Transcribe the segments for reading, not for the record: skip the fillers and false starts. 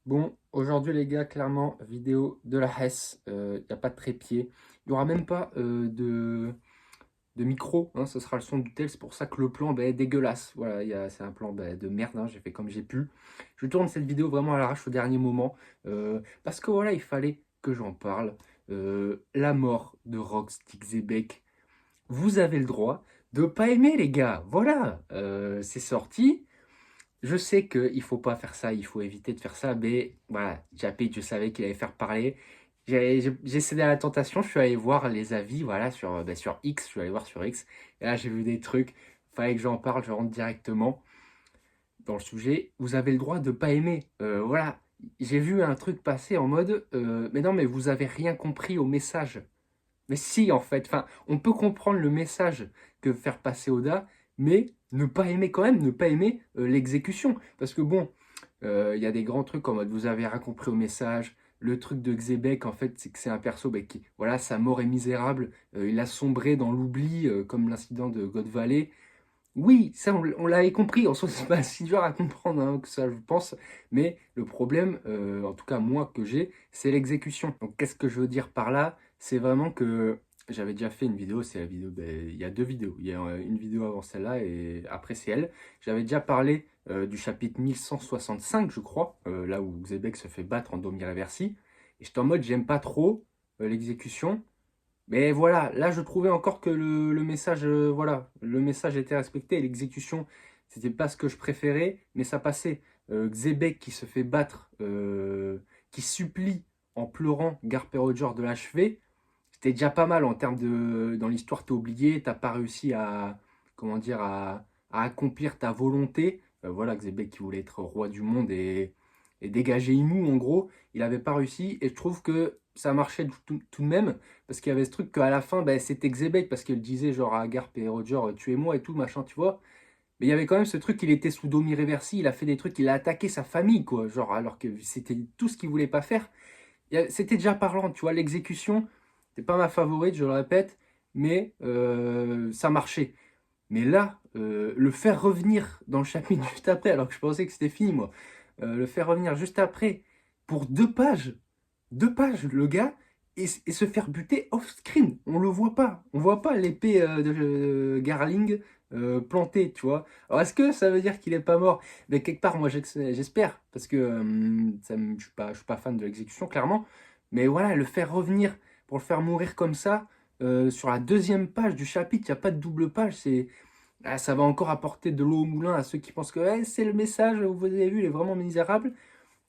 Bon, aujourd'hui les gars, clairement, vidéo de la Hesse, il n'y a pas de trépied. Il n'y aura même pas de micro, hein, ce sera le son du tel, c'est pour ça que le plan est dégueulasse. Voilà, c'est un plan de merde, hein, j'ai fait comme j'ai pu. Je tourne cette vidéo vraiment à l'arrache au dernier moment, parce que voilà, il fallait que j'en parle. La mort de Rox Dixiebeck. Vous avez le droit de pas aimer les gars, voilà, c'est sorti. Je sais qu'il faut pas faire ça, il faut éviter de faire ça, mais voilà, Japet, je savais qu'il allait faire parler. J'ai cédé à la tentation, je suis allé voir les avis, voilà, sur X, je suis allé voir sur X, et là j'ai vu des trucs, fallait que j'en parle, je rentre directement dans le sujet. Vous avez le droit de pas aimer, voilà. J'ai vu un truc passer en mode, mais non, mais vous avez rien compris au message. Mais si, en fait, enfin, on peut comprendre le message que veut faire passer Oda, mais ne pas aimer quand même, ne pas aimer l'exécution. Parce que bon, il y a des grands trucs en mode vous avez rien compris au message. Le truc de Xebec, en fait, c'est que c'est un perso qui, voilà, sa mort est misérable. Il a sombré dans l'oubli, comme l'incident de God Valley. Oui, ça, on l'avait compris. En soi, c'est pas si dur à comprendre hein, que ça, je pense. Mais le problème, en tout cas moi que j'ai, c'est l'exécution. Donc, qu'est-ce que je veux dire par là? C'est vraiment que j'avais déjà fait une vidéo. C'est la vidéo. Il y a deux vidéos. Il y a une vidéo avant celle-là et après c'est elle. J'avais déjà parlé du chapitre 1165, je crois, là où Xebec se fait battre en Domir Reversi. Et j'étais en mode, j'aime pas trop l'exécution. Mais voilà, là je trouvais encore que le message, voilà, le message était respecté et l'exécution, c'était pas ce que je préférais, mais ça passait. Xebec qui se fait battre, qui supplie en pleurant Garper Roger de l'achever, c'était déjà pas mal en termes de. Dans l'histoire, t'es oublié, t'as pas réussi à. Comment dire, à accomplir ta volonté. Voilà, Xebec qui voulait être roi du monde et dégager Imu en gros, il avait pas réussi et je trouve que ça marchait tout de même parce qu'il y avait ce truc qu'à la fin c'était Xebec parce qu'il disait genre à Garp et Roger tuez-moi et tout machin tu vois, mais il y avait quand même ce truc qu'il était sous Domi Reversi, il a fait des trucs, il a attaqué sa famille quoi, genre alors que c'était tout ce qu'il voulait pas faire. C'était déjà parlant tu vois, l'exécution c'est pas ma favorite je le répète, mais ça marchait. Mais là, le faire revenir dans le chapitre juste après, alors que je pensais que c'était fini, moi, le faire revenir juste après, pour deux pages, le gars, et se faire buter off-screen. On le voit pas. On voit pas l'épée de Garling plantée, tu vois. Alors, est-ce que ça veut dire qu'il est pas mort? Mais quelque part, moi, j'espère, parce que je suis pas fan de l'exécution, clairement. Mais voilà, le faire revenir pour le faire mourir comme ça, sur la deuxième page du chapitre, il n'y a pas de double page, ça va encore apporter de l'eau au moulin à ceux qui pensent que c'est le message, vous avez vu, il est vraiment misérable.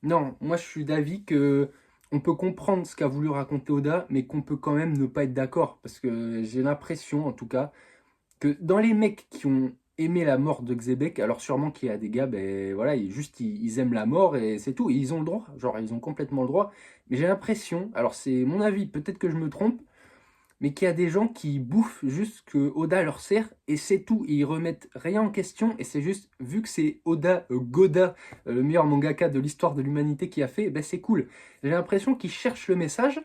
Non, moi je suis d'avis que on peut comprendre ce qu'a voulu raconter Oda, mais qu'on peut quand même ne pas être d'accord. Parce que j'ai l'impression, en tout cas, que dans les mecs qui ont aimé la mort de Xebec, alors sûrement qu'il y a des gars, voilà, ils aiment la mort et c'est tout. Et ils ont le droit, genre ils ont complètement le droit. Mais j'ai l'impression, alors c'est mon avis, peut-être que je me trompe, mais qu'il y a des gens qui bouffent juste que Oda leur sert et c'est tout. Ils remettent rien en question et c'est juste, vu que c'est Oda Goda, le meilleur mangaka de l'histoire de l'humanité qui a fait, c'est cool. J'ai l'impression qu'ils cherchent le message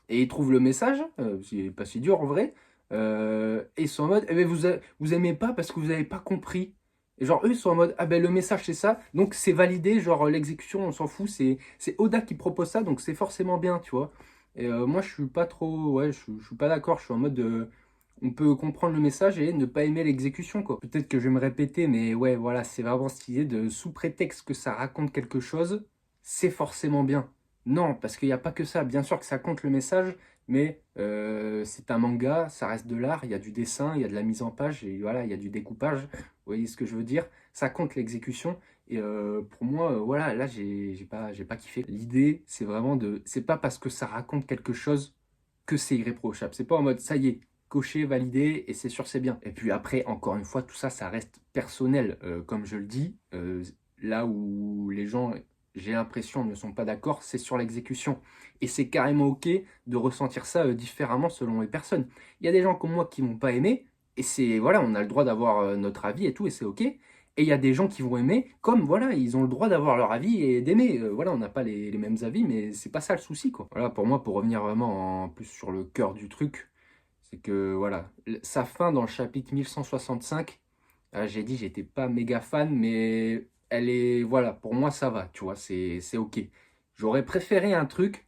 et ils trouvent le message, c'est pas si dur en vrai, et ils sont en mode, vous aimez pas parce que vous avez pas compris. Et genre, eux, ils sont en mode, ah ben le message c'est ça, donc c'est validé, genre l'exécution, on s'en fout, c'est Oda qui propose ça, donc c'est forcément bien, tu vois. Et moi, je suis pas trop. Ouais, je suis pas d'accord. Je suis en mode. On peut comprendre le message et ne pas aimer l'exécution, quoi. Peut-être que je vais me répéter, mais ouais, voilà, c'est vraiment cette idée de sous prétexte que ça raconte quelque chose, c'est forcément bien. Non, parce qu'il n'y a pas que ça. Bien sûr que ça compte le message, mais c'est un manga, ça reste de l'art. Il y a du dessin, il y a de la mise en page, et voilà, il y a du découpage. Vous voyez ce que je veux dire? Ça compte l'exécution. Et pour moi, voilà, là, j'ai pas kiffé. L'idée, c'est vraiment de. C'est pas parce que ça raconte quelque chose que c'est irréprochable. C'est pas en mode, ça y est, coché, validé, et c'est sûr, c'est bien. Et puis après, encore une fois, tout ça, ça reste personnel. Comme je le dis, là où les gens, j'ai l'impression, ne sont pas d'accord, c'est sur l'exécution. Et c'est carrément OK de ressentir ça différemment selon les personnes. Il y a des gens comme moi qui vont pas aimer, et c'est, voilà, on a le droit d'avoir notre avis et tout, et c'est OK. Et il y a des gens qui vont aimer, comme voilà, ils ont le droit d'avoir leur avis et d'aimer. Voilà, on n'a pas les mêmes avis, mais c'est pas ça le souci, quoi. Voilà, pour moi, pour revenir vraiment en plus sur le cœur du truc, c'est que voilà, sa fin dans le chapitre 1165, j'ai dit, j'étais pas méga fan, mais elle est, voilà, pour moi, ça va, tu vois, c'est OK. J'aurais préféré un truc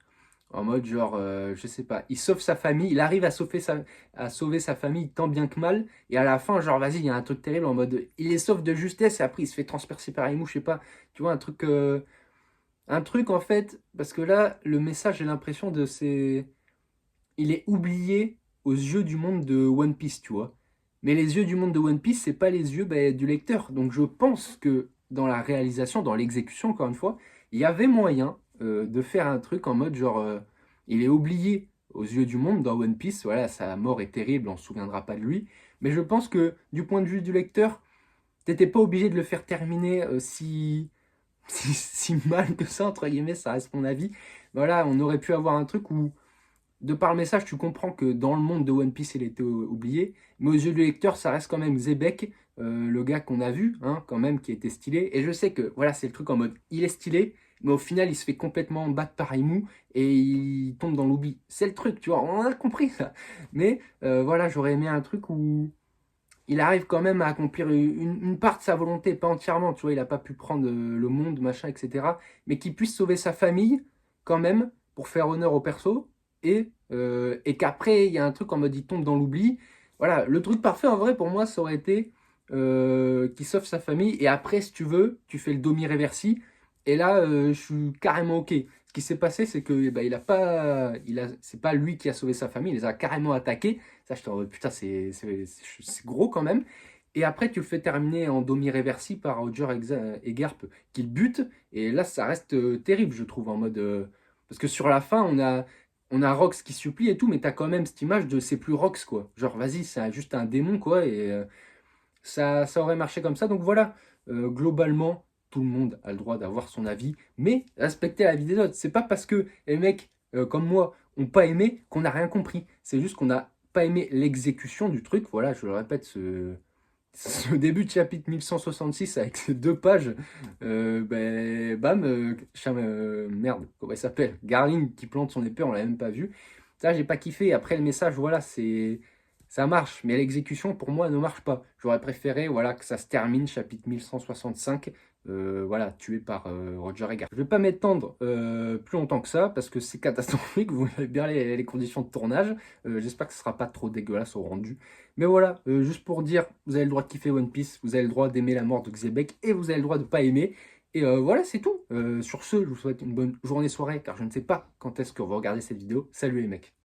en mode genre, je sais pas, il sauve sa famille, il arrive à sauver sa famille tant bien que mal, et à la fin, genre, vas-y, il y a un truc terrible en mode, il les sauve de justesse, et après, il se fait transpercer par les mouches, je sais pas, tu vois, un truc en fait, parce que là, le message, j'ai l'impression de c'est, il est oublié aux yeux du monde de One Piece, tu vois. Mais les yeux du monde de One Piece, c'est pas les yeux du lecteur. Donc je pense que dans la réalisation, dans l'exécution, encore une fois, il y avait moyen de faire un truc en mode genre, il est oublié aux yeux du monde dans One Piece. Voilà, sa mort est terrible, on se souviendra pas de lui. Mais je pense que du point de vue du lecteur, t'étais pas obligé de le faire terminer si mal que ça, entre guillemets, ça reste mon avis. Voilà, on aurait pu avoir un truc où de par le message, tu comprends que dans le monde de One Piece, il était oublié. Mais aux yeux du lecteur, ça reste quand même Zebek, le gars qu'on a vu, hein, quand même, qui était stylé. Et je sais que, voilà, c'est le truc en mode, il est stylé, mais au final, il se fait complètement battre par Imu et il tombe dans l'oubli. C'est le truc, tu vois, on a compris ça. Mais voilà, j'aurais aimé un truc où il arrive quand même à accomplir une part de sa volonté, pas entièrement, tu vois, il n'a pas pu prendre le monde, machin, etc. Mais qu'il puisse sauver sa famille, quand même, pour faire honneur au perso, et qu'après, il y a un truc en mode il tombe dans l'oubli. Voilà, le truc parfait, en vrai, pour moi, ça aurait été qu'il sauve sa famille, et après, si tu veux, tu fais le domi-reversi, et là, je suis carrément OK. Ce qui s'est passé, c'est que bah, c'est pas lui qui a sauvé sa famille, il les a carrément attaqués. Ça, je te en mode, putain, c'est gros quand même. Et après, tu le fais terminer en demi-réversi par Roger Egarp qui le bute. Et là, ça reste terrible, je trouve, en mode. Parce que sur la fin, on a Rox qui supplie et tout, mais t'as quand même cette image de c'est plus Rox, quoi. Genre, vas-y, c'est juste un démon, quoi. Et ça aurait marché comme ça. Donc voilà, globalement, tout le monde a le droit d'avoir son avis, mais respecter la vie des autres. C'est pas parce que les mecs, comme moi, ont pas aimé qu'on n'a rien compris. C'est juste qu'on n'a pas aimé l'exécution du truc. Voilà, je le répète, ce début de chapitre 1166 avec ces 2 pages, ben, bam, merde, comment il s'appelle? Garling qui plante son épée, on l'a même pas vu. Ça, j'ai pas kiffé. Après, le message, voilà, ça marche, mais l'exécution, pour moi, ne marche pas. J'aurais préféré, voilà, que ça se termine, chapitre 1165, voilà, tué par Roger Egarth. Je vais pas m'étendre plus longtemps que ça, parce que c'est catastrophique, vous voyez bien les conditions de tournage. J'espère que ce sera pas trop dégueulasse au rendu. Mais voilà, juste pour dire, vous avez le droit de kiffer One Piece, vous avez le droit d'aimer la mort de Xebec, et vous avez le droit de pas aimer. Et voilà, c'est tout. Sur ce, je vous souhaite une bonne journée, soirée, car je ne sais pas quand est-ce que vous regardez cette vidéo. Salut les mecs.